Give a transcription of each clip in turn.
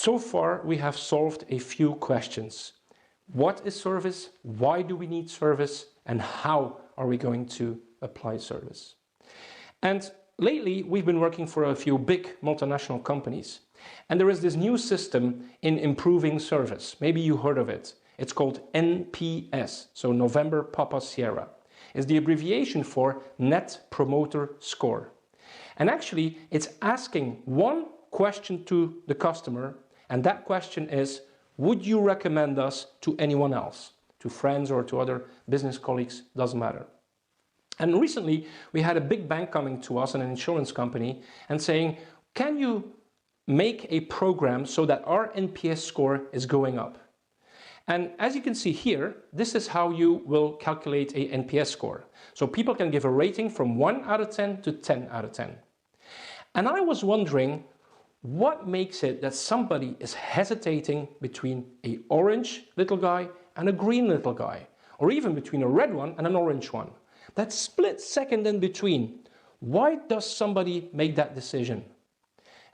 So far, we have solved a few questions. What is service? Why do we need service? And how are we going to apply service? And lately, we've been working for a few big multinational companies. And there is this new system in improving service. Maybe you heard of it. It's called NPS, so November Papa Sierra. It's the abbreviation for Net Promoter Score. And actually, it's asking one question to the customer, and that question is, would you recommend us to anyone else? To friends or to other business colleagues, doesn't matter. And recently, we had a big bank coming to us, an insurance company, and saying, can you make a program so that our NPS score is going up? And as you can see here, this is how you will calculate a NPS score. So people can give a rating from 1 out of 10 to 10 out of 10. And I was wondering, what makes it that somebody is hesitating between an orange little guy and a green little guy? Or even between a red one and an orange one? That split second in between, why does somebody make that decision?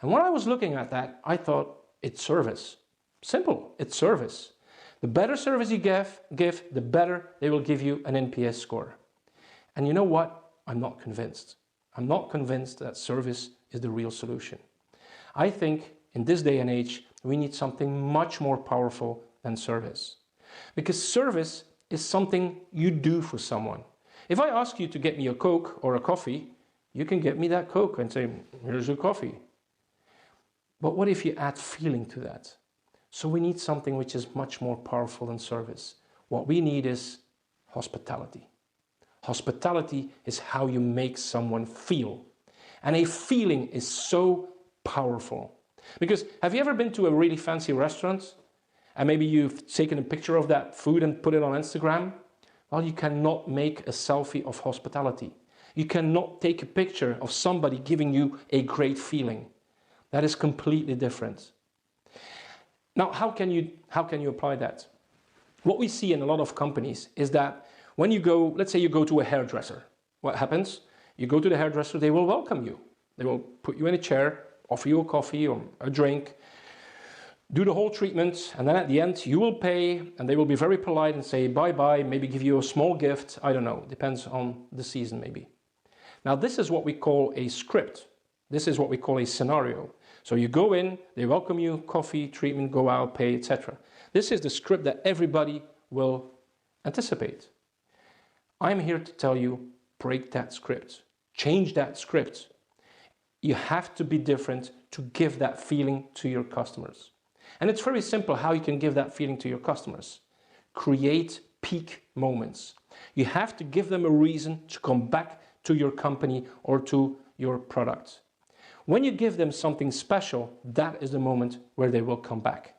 And when I was looking at that, I thought, it's service. Simple, it's service. The better service you give, the better they will give you an NPS score. And you know what? I'm not convinced. I'm not convinced that service is the real solution. I think in this day and age, we need something much more powerful than service. Because service is something you do for someone. If I ask you to get me a Coke or a coffee, you can get me that Coke and say, here's your coffee. But what if you add feeling to that? So we need something which is much more powerful than service. What we need is hospitality. Hospitality is how you make someone feel. And a feeling is so powerful. Because have you ever been to a really fancy restaurant and maybe you've taken a picture of that food and put it on Instagram? Well, you cannot make a selfie of hospitality. You cannot take a picture of somebody giving you a great feeling. That is completely different. Now, how can you apply that? What we see in a lot of companies is that when you go, let's say you go to a hairdresser, what happens? You go to the hairdresser, they will welcome you. They will put you in a chair, offer you a coffee or a drink, do the whole treatment, and then at the end you will pay, and they will be very polite and say bye-bye, maybe give you a small gift, I don't know, depends on the season maybe. Now this is what we call a script. This is what we call a scenario. So you go in, they welcome you, coffee, treatment, go out, pay, etc. This is the script that everybody will anticipate. I'm here to tell you, break that script. Change that script. You have to be different to give that feeling to your customers. And it's very simple how you can give that feeling to your customers. Create peak moments. You have to give them a reason to come back to your company or to your product. When you give them something special, that is the moment where they will come back.